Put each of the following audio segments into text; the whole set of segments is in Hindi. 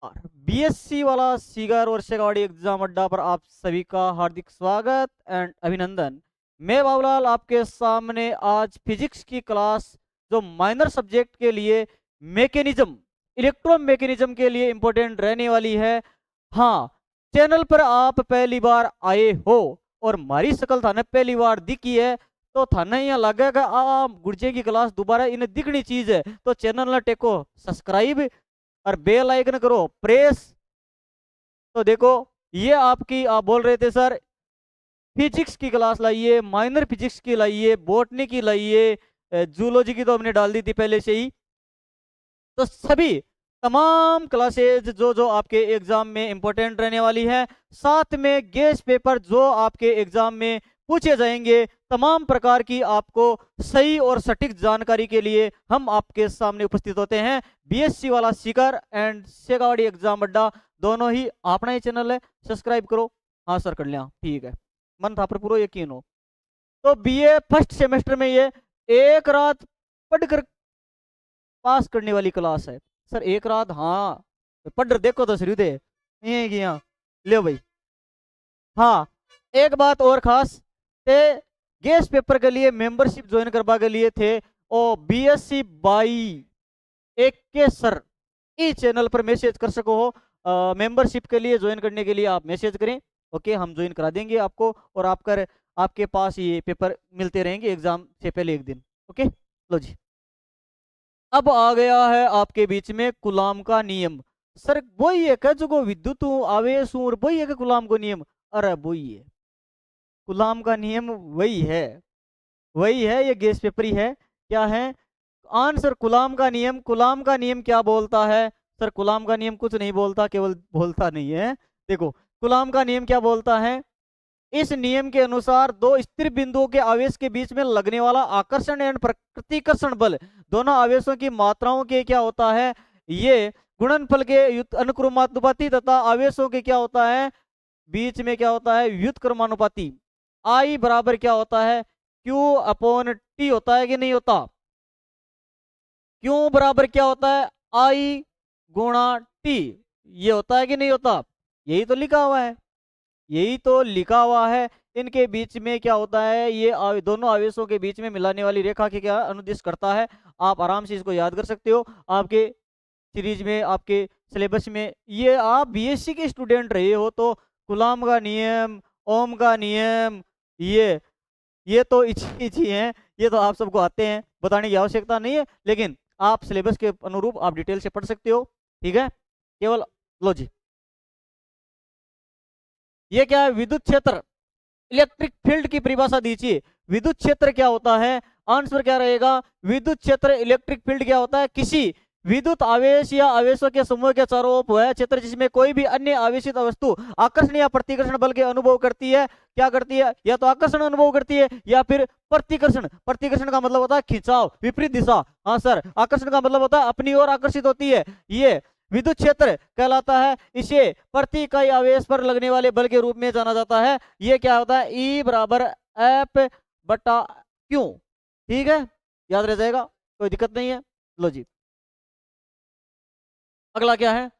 बीएससी वाला सीगर और शेखावाड़ी एग्जाम अड्डा पर आप सभी का हार्दिक स्वागत एंड अभिनंदन। मैं बाबूलाल आपके सामने आज फिजिक्स की क्लास जो माइनर सब्जेक्ट के लिए मैकेनिज्म इलेक्ट्रो मैकेनिज्म के लिए इंपॉर्टेंट रहने वाली है। हाँ, चैनल पर आप पहली बार आए हो और हमारी शकल थाने पहली बार दिखी है तो थाने यहाँ लगेगा आ गुर्जे की क्लास दोबारा इन्हें दिखनी चीज है, तो चैनल ने टेको सब्सक्राइब और बेल आइकन करो प्रेस। तो देखो, ये आपकी आप बोल रहे थे सर फिजिक्स की क्लास लाइए, माइनर फिजिक्स की लाइए, बॉटनी की लाइए, जूलॉजी की तो हमने डाल दी थी पहले से ही। तो सभी तमाम क्लासेज जो जो आपके एग्जाम में इंपॉर्टेंट रहने वाली है, साथ में गेस्ट पेपर जो आपके एग्जाम में पूछे जाएंगे, तमाम प्रकार की आपको सही और सटीक जानकारी के लिए हम आपके सामने उपस्थित होते हैं। बीएससी वाला सीकर एंड शेखावाड़ी एग्जाम अड्डा दोनों ही अपना ही चैनल है, सब्सक्राइब करो। हाँ सर कर लिया, ठीक है, मन था पर पूरा यकीन हो। तो बीए फर्स्ट सेमेस्टर में ये एक रात पढ़कर पास करने वाली क्लास है सर। एक रात, हाँ पढ़ देखो तो शुरू थे ये किया ले भाई। हाँ, एक बात और खास ते गेस्ट पेपर के लिए मेंबरशिप ज्वाइन करवा के लिए थे ओ बीएससी बाई एक के सर इस चैनल पर मैसेज कर सको हो। मेंबरशिप के लिए ज्वाइन करने के लिए आप मैसेज करें, ओके हम ज्वाइन करा देंगे आपको और आपके पास ये पेपर मिलते रहेंगे एग्जाम से पहले एक दिन। ओके लो जी, अब आ गया है आपके बीच में गुलाम का नियम। सर वही है क्या जो विद्युत आवेश और वही है क्या गुलाम का नियम? अरे वही है गुलाम का नियम, वही है ये गैस पेपर ही है। क्या है आंसर? गुलाम का नियम। गुलाम का नियम क्या बोलता है? सर गुलाम का नियम कुछ नहीं बोलता, केवल बोलता नहीं है। देखो गुलाम का नियम क्या बोलता है, इस नियम के अनुसार दो स्थिर बिंदुओं के आवेश के बीच में लगने वाला आकर्षण एवं प्रतिकर्षण बल दोनों आवेशों की मात्राओं के क्या होता है, ये गुणनफल के अनुक्रमानुपाती तथा आवेशों के क्या होता है बीच में क्या होता है व्युत्क्रमानुपाती। आई बराबर क्या होता है क्यू अपॉन टी होता है कि नहीं होता? क्यू बराबर क्या होता है आई गुणा टी, ये होता है कि नहीं होता? यही तो लिखा हुआ है, यही तो लिखा हुआ है। इनके बीच में क्या होता है, ये दोनों आवेशों के बीच में मिलाने वाली रेखा के क्या अनुदिश करता है। आप आराम से इसको याद कर सकते हो, आपके सीरीज में आपके सिलेबस में ये आप बीएससी के स्टूडेंट रहे हो तो गुलाम का नियम, ओम का नियम, ये तो इची हैं, ये तो आप सबको आते हैं, बताने की आवश्यकता नहीं है, लेकिन आप सिलेबस के अनुरूप आप डिटेल से पढ़ सकते हो। ठीक है, केवल लो जी, ये क्या है विद्युत क्षेत्र, इलेक्ट्रिक फील्ड की परिभाषा दीजिए। विद्युत क्षेत्र क्या होता है? आंसर क्या रहेगा? विद्युत क्षेत्र इलेक्ट्रिक फील्ड क्या होता है, किसी विद्युत आवेश या आवेशों के समूह के चारों ओर वह क्षेत्र जिसमें कोई भी अन्य आवेशित वस्तु आकर्षण या प्रतिकर्षण बल के अनुभव करती है। क्या करती है? या तो आकर्षण अनुभव करती है या फिर प्रतिकर्षण। प्रतिकर्षण का मतलब होता है खिंचाव, विपरीत दिशा। हाँ सर, आकर्षण का मतलब होता है अपनी ओर आकर्षित होती है। ये विद्युत क्षेत्र कहलाता है। इसे प्रति इकाई आवेश पर लगने वाले बल के रूप में जाना जाता है। ये क्या होता है ई बराबर एफ बटा क्यू। ठीक है, याद रह जाएगा, कोई दिक्कत नहीं है। लो जी, अगला क्या है?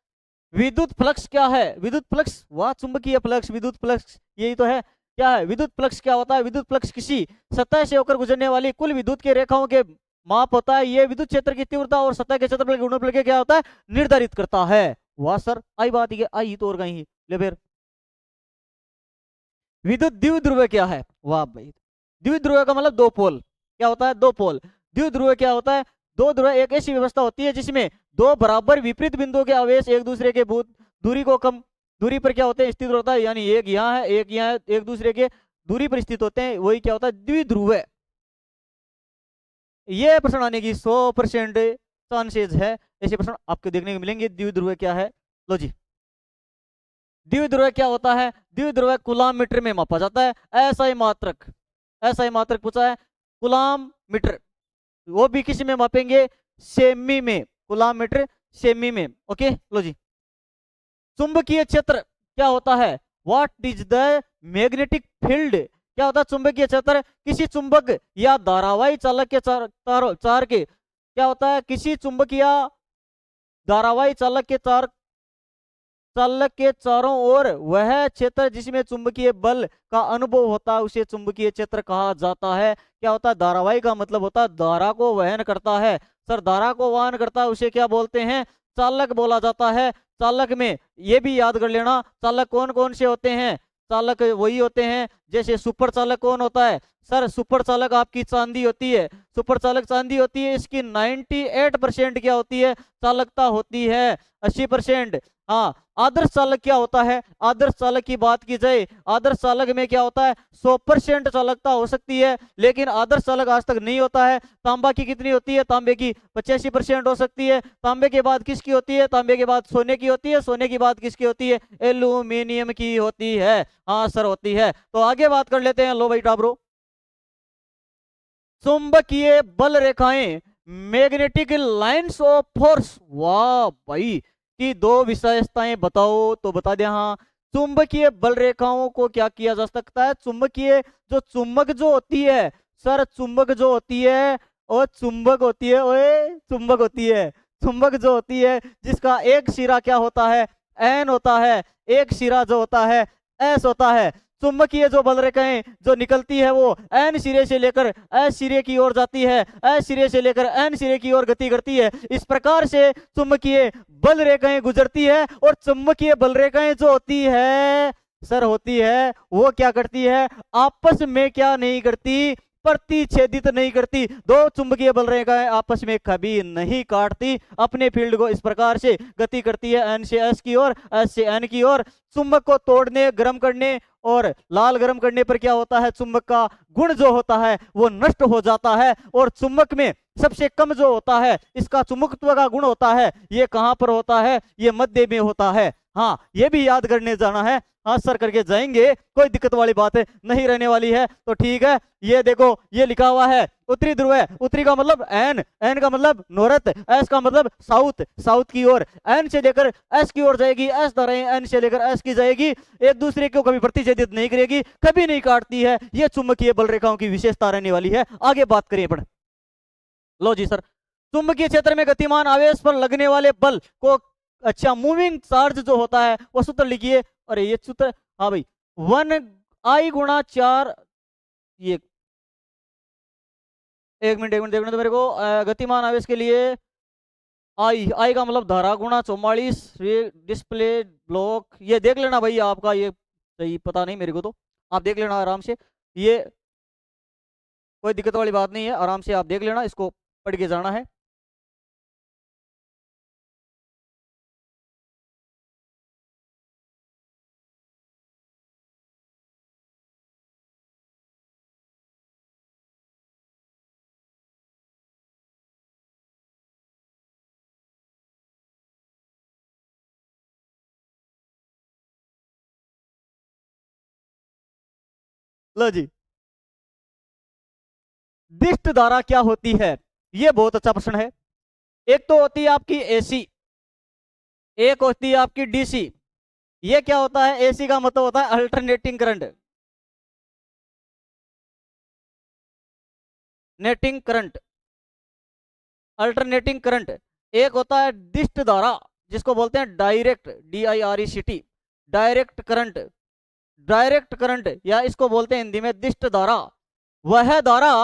विद्युत फ्लक्स क्या है? विद्युत फ्लक्स, वाह चुंबकीय फ्लक्स, विद्युत फ्लक्स यही तो है। क्या है विद्युत फ्लक्स? क्या होता है विद्युत फ्लक्स? किसी सतह से होकर गुजरने वाली कुल विद्युत के रेखाओं के माप होता है। ये विद्युत क्षेत्र की तीव्रता और सतह के क्षेत्रफल के गुणनफल के क्या होता है निर्धारित करता है। वाह सर, आई बात ही आई तो और कहीं ले फिर। विद्युत द्विध्रुव क्या है? वाह भाई, द्विध्रुव का मतलब दो पोल। क्या होता है? दो पोल। द्विध्रुव क्या होता है? दो ध्रुव एक ऐसी व्यवस्था होती है जिसमें दो बराबर विपरीत बिंदुओं के आवेश एक दूसरे के दूरी को कम दूरी पर क्या होते हैं स्थित होता है, यानी एक यहाँ है एक यहाँ है, एक दूसरे के दूरी पर स्थित होते हैं, वही क्या होता है द्विध्रुव। ये प्रश्न आने की 100% चांसेज है, ऐसे प्रश्न आपको देखने को मिलेंगे। द्विध्रुव क्या है? लो जी, द्विध्रुव क्या होता है? द्विध्रुव कूलाम मीटर में मापा जाता है। ऐसा ही मात्रक पूछा है, कूलाम मीटर। वो भी किस में मापेंगे? सेमी में, कूलाम मीटर सेमी में। ओके लो जी, चुंबकीय क्षेत्र क्या होता है? What is the magnetic field? क्या होता है चुंबकीय क्षेत्र? किसी चुंबक या धारावाही चालक के चार के क्या होता है, किसी चुंबक या धारावाही चालक के चार चालक के चारों ओर वह क्षेत्र जिसमें चुंबकीय बल का अनुभव होता है उसे चुंबकीय क्षेत्र कहा जाता है। क्या होता है? धारावाही का मतलब होता है धारा को वहन करता है। सर धारा को वहन करता है उसे क्या बोलते हैं? चालक बोला जाता है। चालक में ये भी याद कर लेना, चालक कौन कौन से होते हैं? चालक वही होते हैं, जैसे सुपर चालक कौन होता है? सर सुपर चालक आपकी चांदी होती है। सुपर चालक चांदी होती है, इसकी 98% क्या होती है? चालकता होती है। 80%। हाँ, आदर्श चालक क्या होता है? आदर्श चालक की बात की जाए, आदर्श चालक में क्या होता है? 100% चालकता हो सकती है, लेकिन आदर्श चालक आज तक नहीं होता है। तांबा की कितनी होती है? तांबे की 85% हो सकती है। तांबे के बाद किसकी होती है? तांबे के बाद सोने की होती है। सोने की बाद किसकी होती है? एल्यूमिनियम की होती है। हाँ सर, होती है। तो आगे बात कर लेते हैं। लो भाई टाब्रो, चुंबकीय बल रेखाएं, मैग्नेटिक लाइंस ऑफ फोर्स। वाह भाई, की दो विशेषताएं बताओ तो बता दे। हाँ, चुंबकीय बल रेखाओं को क्या किया जा सकता है? चुंबकीय जो चुंबक जो होती है, सर चुंबक जो होती है और चुंबक होती है, ओए चुंबक होती है, चुंबक जो होती है जिसका एक सिरा क्या होता है? एन होता है। एक सिरा जो होता है एस होता है। चुंबकीय जो बल रेखाएं जो निकलती है वो एन सिरे से लेकर एस सिरे की ओर जाती है, एस सिरे से लेकर एन सिरे की ओर गति करती है। इस प्रकार से चुंबकीय बल रेखाएं गुजरती है। और चुंबकीय बल रेखाएं जो होती है सर, होती है वो क्या करती है? आपस में क्या नहीं करती? प्रतिच्छेदित नहीं करती। दो चुंबकीय बल रेखाएं आपस में कभी नहीं काटती। अपने फील्ड को इस प्रकार से गति करती है, एन से एस की ओर, एस से एन की ओर। चुंबक को तोड़ने, गर्म करने और लाल गर्म करने पर क्या होता है? चुंबक का गुण जो होता है वो नष्ट हो जाता है। और चुंबक में सबसे कम जो होता है, इसका चुंबकत्व का गुण होता है, ये कहां पर होता है? ये मध्य में होता है। हाँ, ये भी याद करने जाना है। हाँ सर करके जाएंगे, कोई दिक्कत वाली बात है नहीं रहने वाली है। तो ठीक है, ये देखो ये लिखा हुआ है उत्तरी ध्रुव है। उत्तरी का मतलब एन, एन का मतलब नॉर्थ, एस का मतलब साउथ, साउथ की ओर। एन से लेकर एस की ओर जाएगी, एस धाराएं एन से लेकर एस की जाएगी, एक दूसरे को कभी प्रतिच्छेदित नहीं करेगी, कभी नहीं काटती है। ये चुंबकीय बल रेखाओं की विशेषता रहने वाली है। आगे बात करिए अपन। लो जी सर, चुंबकीय क्षेत्र में गतिमान आवेश पर लगने वाले बल को, अच्छा मूविंग चार्ज जो होता है वो सूत्र लिखिए। अरे ये सूत्र, हाँ भाई, 1I गुणा 4, ये एक मिनट देखने दो मेरे को। गतिमान आवेश के लिए आई, आई का मतलब धारा गुणा 44 डिस्प्ले ब्लॉक। ये देख लेना भाई, आपका ये सही पता नहीं मेरे को, तो आप देख लेना आराम से। ये कोई दिक्कत वाली बात नहीं है, आराम से आप देख लेना, इसको पढ़ के जाना है। लो जी, दिष्ट धारा क्या होती है? ये बहुत अच्छा प्रश्न है। एक तो होती है आपकी एसी, एक होती है आपकी डीसी। ये क्या होता है? एसी का मतलब होता है alternating current, netting current, alternating current. एक होता है दिष्ट धारा, जिसको बोलते हैं direct, DIRECT, direct current, direct current, या इसको बोलते हैं हिंदी में दिष्ट धारा। वह धारा,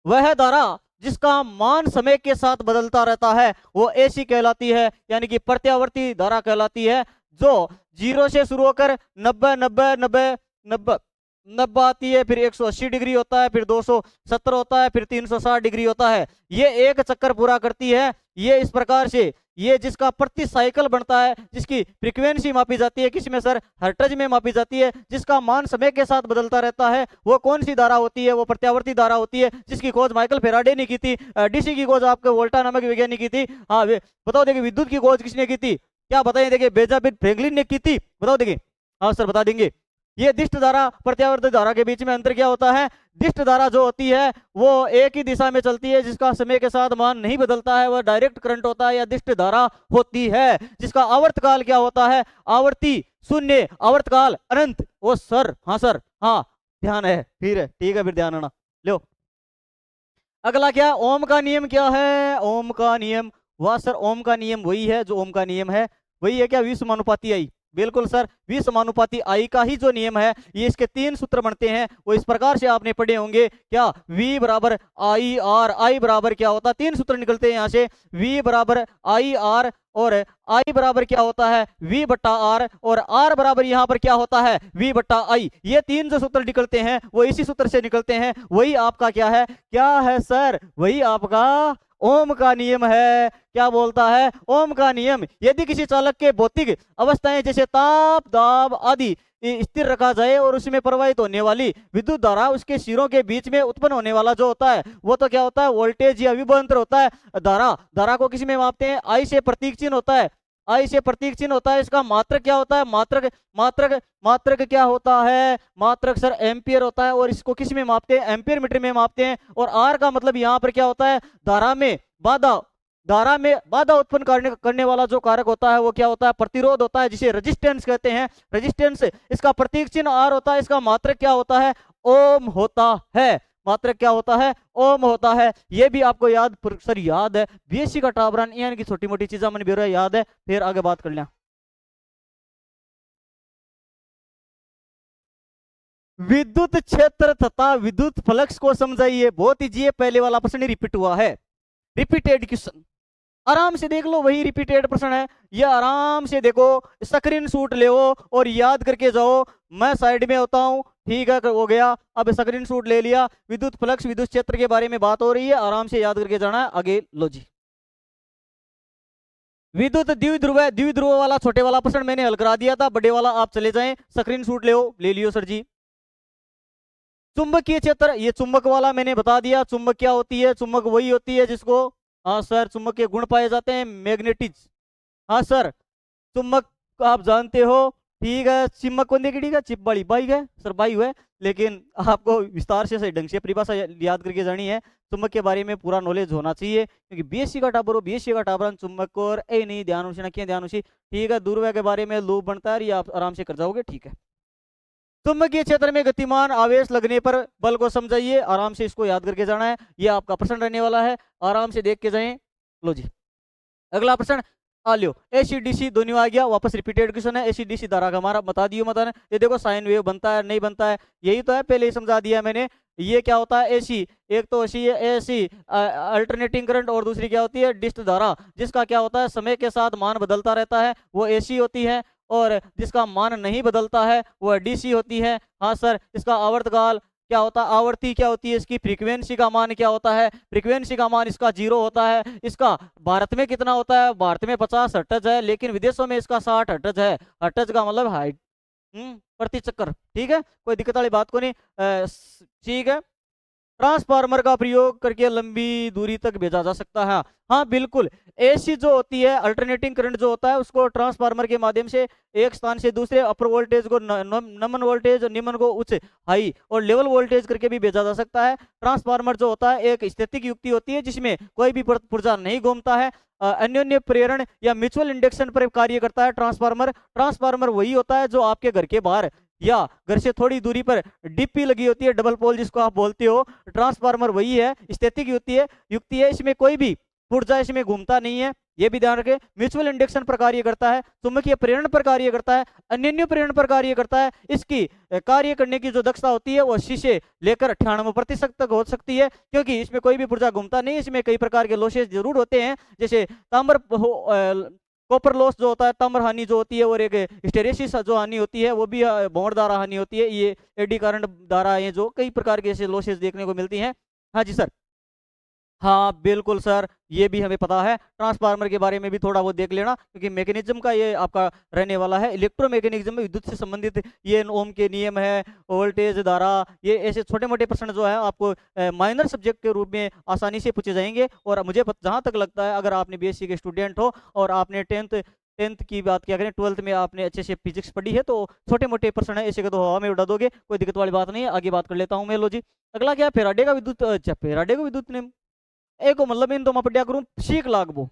वह धारा जिसका मान समय के साथ बदलता रहता है वो एसी कहलाती है, यानी कि प्रत्यावर्ती धारा कहलाती है। जो 0 से शुरू होकर 90 90 90 90 90 आती है, फिर 180 डिग्री होता है, फिर 270 होता है, फिर 360 डिग्री होता है। ये एक चक्कर पूरा करती है। ये इस प्रकार से, ये जिसका प्रति साइकिल बनता है, जिसकी फ्रीक्वेंसी मापी जाती है, किसमें सर? हर्ट्ज में मापी जाती है, जिसका मान समय के साथ बदलता रहता है, वो कौन सी धारा होती है? वो प्रत्यावर्ती धारा होती है, जिसकी खोज माइकल फेराडे ने की थी। डीसी की खोज आपके वोल्टा नामक वैज्ञानिक की थी। हाँ बताओ, देखिए विद्युत की खोज किसने की थी? क्या बताइए? देखिए बेंजामिन फ्रैंकलिन ने की थी। बताओ देखिए। हाँ सर बता देंगे। ये दिष्ट धारा प्रत्यावर्ती धारा के बीच में अंतर क्या होता है? दिष्ट धारा जो होती है वो एक ही दिशा में चलती है, जिसका समय के साथ मान नहीं बदलता है, वह डायरेक्ट करंट होता है या दिष्ट धारा होती है। जिसका आवर्तकाल क्या होता है? आवर्ती शून्य, आवर्तकाल अनंत। ओ सर, हाँ सर, हाँ ध्यान है, फिर है, ठीक है, फिर ध्यान आना। लो अगला क्या? ओम का नियम क्या है? ओम का नियम, वाह सर, ओम का नियम वही है जो ओम का नियम है, वही है क्या? विश्व समानुपाती आई। बिल्कुल सर, V समानुपाती I का ही जो नियम है, ये इसके 3 सूत्र बनते हैं, वो इस प्रकार से आपने पढ़े होंगे। क्या? V बराबर I R, I बराबर क्या होता है, 3 सूत्र निकलते हैं यहाँ से, V बराबर I R और I बराबर क्या होता है, V बट्टा R, और R बराबर यहाँ पर क्या होता है, V बट्टा I। ये 3 जो सूत्र निकलते हैं वो इसी सूत्र से निकलते हैं। वही आपका क्या है सर, वही आपका ओम का नियम है। क्या बोलता है? ओम का नियम। यदि किसी चालक के भौतिक अवस्थाएं जैसे ताप, दाब आदि स्थिर रखा जाए और उसमें प्रवाहित होने वाली विद्युत धारा उसके सिरों के बीच में उत्पन्न होने वाला जो होता है वो तो क्या होता है, वोल्टेज या विभवांतर होता है। धारा को किस में मापते हैं? आई से प्रतीक चिन्ह होता है, आई से प्रतीक चिन्ह होता है। इसका मात्रक क्या होता है? मात्रक क्या होता है? मात्रक सर एम्पियर होता है। और इसको किस में मापते हैं? एम्पियर मीटर में मापते हैं। और आर का मतलब यहाँ पर क्या होता है? धारा में बाधा उत्पन्न करने वाला जो कारक होता है वो क्या होता है? प्रतिरोध होता है, जिसे रेजिस्टेंस कहते हैं। रेजिस्टेंस, इसका प्रतीक चिन्ह आर होता है। इसका मात्रक क्या होता है? ओम होता है। मात्रक क्या होता है? ओम होता है। ये भी आपको याद है। बीएससी का टाबरन यानी कि छोटी मोटी चीजें मन भी याद है, फिर आगे बात कर लें। विद्युत क्षेत्र तथा विद्युत फ्लक्स को समझाइए। बहुत ईजी, पहले वाला प्रश्न रिपीट हुआ है, रिपीटेड क्वेश्चन। आराम से देख लो, वही रिपीटेड प्रश्न है। ये आराम से देखो, स्क्रीन शूट ले और याद करके जाओ। मैं साइड में होता हूं, ठीक है, हो गया। अब स्क्रीन शूट ले लिया। विद्युत फ्लक्स, विद्युत क्षेत्र के बारे में बात हो रही है, आराम से याद करके जाना है। आगे लो जी। विद्युत द्विध्रुव वाला छोटे वाला प्रश्न मैंने हल करा दिया था, बड़े वाला आप चले जाएं। स्क्रीन शूट ले लियो सर जी। चुंबकीय क्षेत्र, ये चुंबक वाला मैंने बता दिया। चुंबक क्या होती है? चुंबक वही होती है जिसको, हाँ सर, चुंबक के गुण पाए जाते हैं, मैग्नेटिज। हाँ सर, चुंबक आप जानते हो, ठीक है। चिमक को देखिएगा, चिप वाली बाई है सर, बाई हुआ है। लेकिन आपको विस्तार से सही ढंग से परिभाषा याद करके जानी है। चुंबक के बारे में पूरा नॉलेज होना चाहिए, क्योंकि बीएससी का टाबर हो, बीएससी का टाबर चुंबक को और ए नहीं ध्यान उसी ना क्या ध्यान उसी, ठीक है। दूरवा के बारे में लूप बनता है, ये आप आराम से कर जाओगे, ठीक है। चुंबकीय क्षेत्र में गतिमान आवेश लगने पर बल को समझाइए। आराम से इसको याद करके जाना है, ये आपका प्रश्न रहने वाला है, आराम से देख के जाएं। लो जी, अगला प्रश्न आ लियो। एसीडीसी दोनों आ गया, वापस रिपीटेड क्वेश्चन है। एसीडीसी धारा का हमारा बता दियो मत। ये देखो, साइन वेव बनता है नहीं बनता है, यही तो है, पहले ही समझा दिया मैंने। ये क्या होता है? एसी, एक तो एसी अल्टरनेटिंग करंट, और दूसरी क्या होती है? डिस्ट धारा, जिसका क्या होता है? समय के साथ मान बदलता रहता है, वो एसी होती है। और जिसका मान नहीं बदलता है वह डीसी होती है। हाँ सर, इसका आवर्तकाल क्या होता है? आवर्ती क्या होती है? इसकी फ्रीक्वेंसी का मान क्या होता है? फ्रीक्वेंसी का मान इसका 0 होता है। इसका भारत में कितना होता है? भारत में 50 हर्ट्ज है, लेकिन विदेशों में इसका 60 हर्ट्ज है। हर्ट्ज का मतलब हाइट प्रति चक्कर, ठीक है, कोई दिक्कत वाली बात को नहीं, ठीक है। ट्रांसफार्मर का प्रयोग करके लंबी दूरी तक भेजा जा सकता है। हाँ बिल्कुल, एसी जो होती है, अल्टरनेटिंग करंट जो होता है, उसको ट्रांसफार्मर के माध्यम से एक स्थान से दूसरे, अपर वोल्टेज को नमन वोल्टेज, निम्न को उच्च हाई, और लेवल वोल्टेज करके भी भेजा जा सकता है। ट्रांसफार्मर जो होता है एक स्थैतिक युक्ति होती है, जिसमें कोई भी पुर्जा नहीं घूमता है। अन्योन्य प्रेरण या म्यूचुअल इंडक्शन पर कार्य करता है ट्रांसफार्मर वही होता है जो आपके घर के बाहर या घर से थोड़ी दूरी पर डीपी लगी होती है, डबल पोल जिसको आप बोलते हो। ट्रांसफार्मर वही है, स्थैतिक युक्ति है, इसमें कोई भी पुर्जा इसमें घूमता नहीं है, ये भी ध्यान रखें। म्यूचुअल इंडक्शन पर कार्य करता है, चुंबकीय प्रेरण पर कार्य करता है, अन्योन्य प्रेरण पर कार्य करता है। इसकी कार्य करने की जो दक्षता होती है वो 80 से लेकर 98% तक हो सकती है, क्योंकि इसमें कोई भी पुर्जा घूमता नहीं। इसमें कई प्रकार के लॉसेज जरूर होते हैं, जैसे तांबर कॉपर लॉस जो होता है, ताम्र हानि जो होती है, और एक हिस्टेरेसिस जो हानि होती है वो भी भंवर द्वारा हानि होती है। ये एडी करंट द्वारा ये जो कई प्रकार के ऐसे लॉसेज देखने को मिलती हैं। हाँ जी सर, हाँ बिल्कुल सर, ये भी हमें पता है। ट्रांसफार्मर के बारे में भी थोड़ा वो देख लेना, क्योंकि मैकेनिज्म का ये आपका रहने वाला है। इलेक्ट्रोमैकेनिज्म में विद्युत से संबंधित ये ओम के नियम है, वोल्टेज धारा, ये ऐसे छोटे मोटे प्रश्न जो है आपको माइनर सब्जेक्ट के रूप में आसानी से पूछे जाएंगे। और मुझे जहाँ तक लगता है, अगर आपने बीएससी के स्टूडेंट हो और आपने टेंथ की बात क्या करें, 12th में आपने अच्छे से फिजिक्स पढ़ी है, तो छोटे मोटे प्रश्न है ऐसे तो हवा में उड़ा दोगे, कोई दिक्कत वाली बात नहीं है। आगे बात कर लेता हूँ मैं। लो जी, अगला क्या है? फेराडे का विद्युत, अच्छा फेराडे का विद्युत नियम, एक मतलब इन दो मैं पढ़िया करूं, सीख लागबो।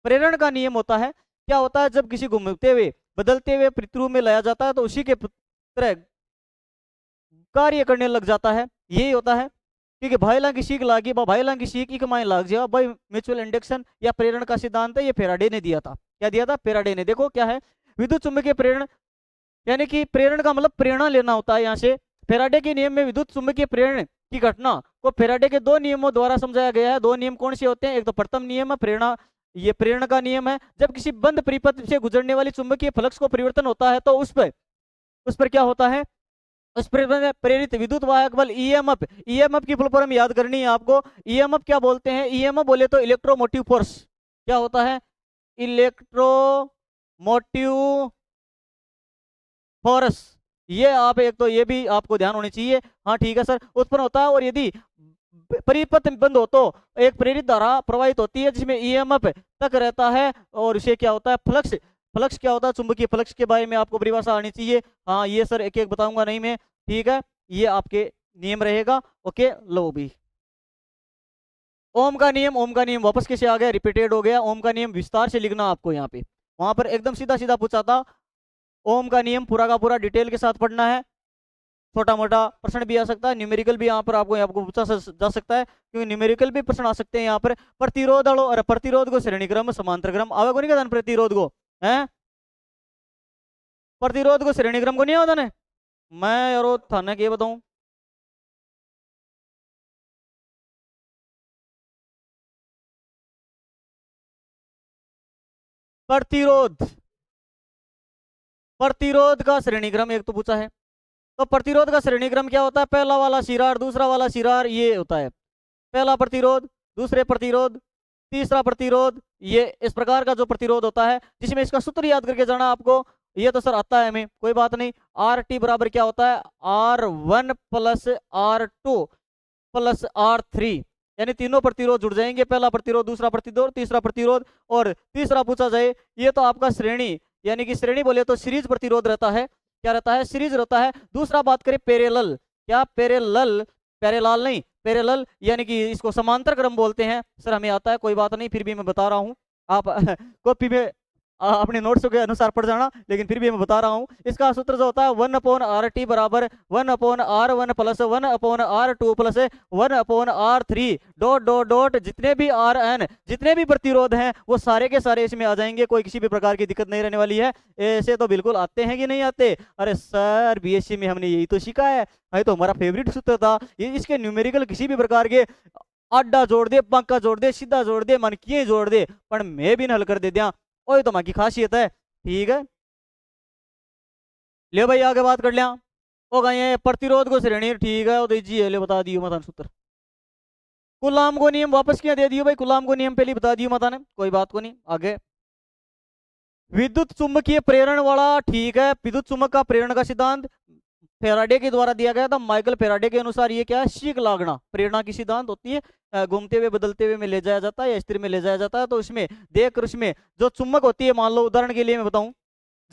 प्रेरण का नियम होता है, क्या होता है? जब किसी घूमते हुए बदलते हुए प्रतिरूप में लाया जाता है तो उसी के तरह कार्य करने लग जाता है, यही होता है। क्योंकि भाईला की सीख लागी, भाईला की सीख एक माए लाग जाए भाई। म्यूचुअल इंडक्शन या प्रेरण का सिद्धांत है, ये फेराडे ने दिया था। क्या दिया था? फेराडे ने। देखो क्या है, विद्युत चुंबकीय प्रेरण यानी कि प्रेरण का मतलब प्रेरणा लेना होता है यहाँ से। फैराडे के नियम में विद्युत चुंबकीय प्रेरण की घटना को फैराडे के दो नियमों द्वारा समझाया गया है। दो नियम कौन से होते हैं? एक तो प्रथम नियम है प्रेरणा, ये प्रेरण का नियम है। जब किसी बंद परिपथ से गुजरने वाली चुंबकीय फ्लक्स को परिवर्तन होता है तो उस पर क्या होता है? उस पर प्रेरित विद्युत वाहक बल ईएमएफ, ईएमएफ की फुल फॉर्म याद करनी है आपको। ईएमएफ क्या बोलते हैं? ईएमएफ बोले तो इलेक्ट्रोमोटिव फोर्स। क्या होता है? Electromotive force. ये आप एक तो ये भी आपको ध्यान होनी चाहिए। हाँ ठीक है सर, उत्पन्न होता है और यदि परिपथ बंद हो तो एक प्रेरित धारा प्रवाहित होती है जिसमें ईएमएफ तक रहता है और उसे क्या होता है? फ्लक्स। फ्लक्स क्या होता है? चुंबकीय फ्लक्स के बारे में आपको परिभाषा आनी चाहिए। हाँ ये सर एक एक बताऊंगा नहीं मैं, ठीक है, ये आपके नियम रहेगा। ओके लो भी ओम का नियम, ओम का नियम वापस कैसे आ गया? रिपीटेड हो गया। ओम का नियम विस्तार से लिखना आपको यहाँ पे, वहां पर एकदम सीधा सीधा पूछा था। ओम का नियम पूरा का पूरा डिटेल के साथ पढ़ना है। छोटा मोटा प्रश्न भी आ सकता है, न्यूमेरिकल भी यहाँ पर आपको पूछा जा सकता है, क्योंकि न्यूमेरिकल भी प्रश्न आ सकते हैं यहाँ पर। प्रतिरोध और प्रतिरोध को श्रेणी क्रम समांतर क्रम आवे को नहीं कहता? प्रतिरोध को है, प्रतिरोध को श्रेणी क्रम को नहीं होता ना? मैं यारो थाने के बताऊं, प्रतिरोध, प्रतिरोध का श्रेणी क्रम एक तो पूछा है। तो प्रतिरोध का श्रेणी क्रम क्या होता है? पहला वाला सिरार, दूसरा वाला सिरार, ये होता है पहला प्रतिरोध, दूसरे प्रतिरोध, तीसरा प्रतिरोध। ये इस प्रकार का जो प्रतिरोध होता है, जिसमें इसका सूत्र याद करके जाना आपको। ये तो सर आता है हमें, कोई बात नहीं। आर टी बराबर क्या होता है? R1 plus R2 plus R3, यानी तीनों प्रतिरोध जुड़ जाएंगे। पहला प्रतिरोध, दूसरा प्रतिरोध, तीसरा प्रतिरोध। और तीसरा पूछा जाए, ये तो आपका श्रेणी, यानी कि श्रेणी बोले तो सीरीज प्रतिरोध रहता है। क्या रहता है? सीरीज रहता है। दूसरा बात करें पैरेलल, क्या पैरेलल? पैरेलल नहीं, पैरेलल यानी कि इसको समांतर क्रम बोलते हैं। सर हमें आता है, कोई बात नहीं, फिर भी मैं बता रहा हूँ। आप कॉपी में अपने नोट्स के अनुसार पढ़ जाना, लेकिन फिर भी मैं बता रहा हूँ। इसका सूत्र जो होता है 1/RT बराबर 1/R1 plus 1/R2 plus 1/R3 dot dot dot, जितने भी RN, जितने भी प्रतिरोध हैं वो सारे के सारे इसमें आ जाएंगे। कोई किसी भी प्रकार की दिक्कत नहीं रहने वाली है। ऐसे तो बिल्कुल आते हैं कि नहीं आते? अरे सर बीएससी में हमने यही तो सीखा है, ये तो हमारा फेवरेट सूत्र था। ये इसके न्यूमेरिकल किसी भी प्रकार के आडा जोड़ दे, पंका जोड़ दे, सीधा जोड़ दे, मन किए जोड़ दे, पर मैं भी न हल कर दे दिया। और तो माँ की खासियत है, ठीक है। ले भाई आगे बात कर लिया। ओ गए प्रतिरोध को श्रेणी, ठीक है, दीजिए ले बता दियो मतान सूत्र। कुलाम को नियम वापस क्या दे दियो भाई? कुलाम को नियम पहले बता दियो मता ने, कोई बात को नहीं। आगे विद्युत चुंबकीय प्रेरण वाला, ठीक है, विद्युत चुंबक का प्रेरण का सिद्धांत फेराडे के द्वारा दिया गया था। माइकल फेराडे के अनुसार ये क्या है? शीक लागना प्रेरणा की सिद्धांत होती है। घूमते हुए बदलते हुए में ले जाया जाता है या स्थिर में ले जाया जाता है। तो इसमें देख, उसमें जो चुंबक होती है, मान लो उदाहरण के लिए मैं बताऊं,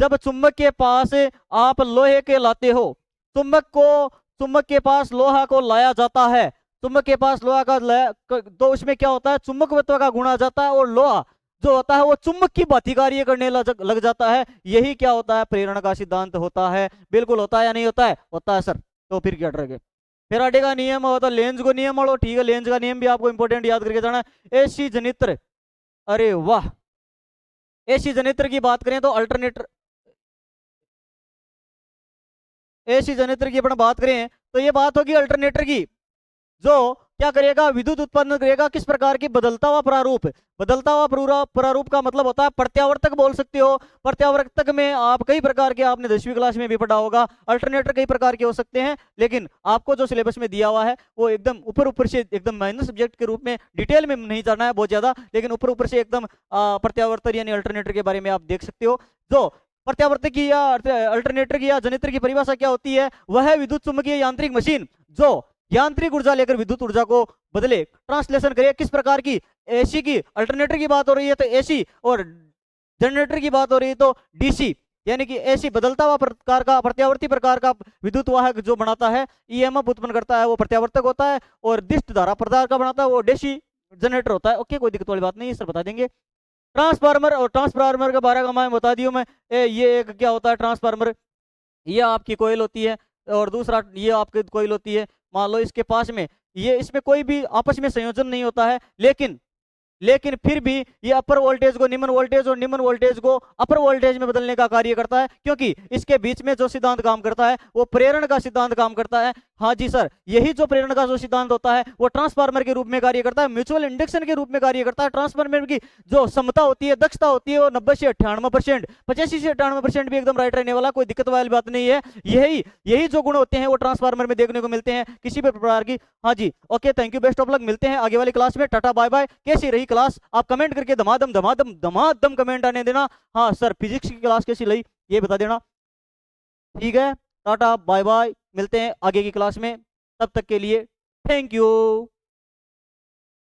जब चुंबक के पास आप लोहे के लाते हो, चुंबक के पास लोहा को लाया जाता है, चुंबक के पास लोहा का तो उसमें क्या होता है? चुंबकत्व का गुण आ जाता है और लोहा जो होता है वो चुंबक की भांति कार्य करने लग जाता है। यही क्या होता है? प्रेरण का सिद्धांत होता है। बिल्कुल होता है या नहीं होता है? होता है सर। तो फिर क्या डर गए? फेराडे का नियम होता है लेंज को नियम, और ठीक है, लेंज का नियम भी आपको इंपॉर्टेंट याद करके जाना है। एसी जनित्र, अरे वाह, एसी जनित्र की बात करें तो अल्टरनेटर, एसी जनित्र की अपन बात करें तो ये बात होगी अल्टरनेटर की, जो क्या करेगा? विद्युत उत्पन्न करेगा। किस प्रकार की? बदलता हुआ प्रारूप। बदलता हुआ प्रारूप का मतलब होता है प्रत्यावर्तक बोल सकते हो। प्रत्यावर्तक में आप कई प्रकार के, आपने 10वीं क्लास में भी पढ़ा होगा, अल्टरनेटर कई प्रकार के हो सकते हैं, लेकिन आपको जो सिलेबस में दिया हुआ है वो एकदम ऊपर ऊपर से, एकदम माइनर सब्जेक्ट के रूप में डिटेल में नहीं जाना है बहुत ज्यादा, लेकिन ऊपर ऊपर से एकदम प्रत्यावर्तक यानी अल्टरनेटर के बारे में आप देख सकते हो। जो प्रत्यावर्तक की या अल्टरनेटर की या जनित्र की परिभाषा क्या होती है? वह है विद्युत चुम्बकीय यांत्रिक मशीन जो यांत्रिक ऊर्जा लेकर विद्युत ऊर्जा को बदले, ट्रांसलेशन करे। किस प्रकार की? एसी की। अल्टरनेटर की बात हो रही है तो एसी, और जनरेटर की बात हो रही है तो डीसी, यानी कि एसी बदलता हुआ प्रकार का, प्रत्यावर्ती प्रकार का विद्युत वाहक जो बनाता है, ईएमएफ उत्पन्न करता है, वो प्रत्यावर्तक होता है। और दिष्ट धारा प्रकार का बनाता है, वो डीसी जनरेटर होता है। ओके, कोई दिक्कत वाली बात नहीं, सर बता देंगे। ट्रांसफार्मर, और ट्रांसफार्मर के बारे में मैं बता दियो मैं, ये एक क्या होता है ट्रांसफार्मर, ये आपकी कोयल होती है, और दूसरा ये आपकी कोयल होती है। मान लो इसके पास में ये, इसमें कोई भी आपस में संयोजन नहीं होता है, लेकिन लेकिन फिर भी ये अपर वोल्टेज को निम्न वोल्टेज और निम्न वोल्टेज को अपर वोल्टेज में बदलने का कार्य करता है, क्योंकि इसके बीच में जो सिद्धांत काम करता है वो प्रेरण का सिद्धांत काम करता है। हाँ जी सर, यही जो प्रेरण का जो सिद्धांत होता है वो ट्रांसफार्मर के रूप में कार्य करता है, म्यूचुअल इंडक्शन के रूप में कार्य करता है। ट्रांसफार्मर की जो क्षमता होती है, दक्षता होती है, वो 90 से 98%, 85 से 98% भी एकदम राइट रहने वाला, कोई दिक्कत वाली बात नहीं है। यही यही जो गुण होते हैं वो ट्रांसफार्मर में देखने को मिलते हैं किसी भी प्रकार की। हाँ जी, okay, thank you, best of luck, मिलते हैं आगे वाली क्लास में, टाटा बाय बाय। कैसी रही क्लास आप कमेंट करके धमाधम धमाधम धमाधम कमेंट आने देना। हाँ सर, फिजिक्स की क्लास कैसी रही ये बता देना। ठीक है, टाटा बाय बाय, मिलते हैं आगे की क्लास में, तब तक के लिए थैंक यू।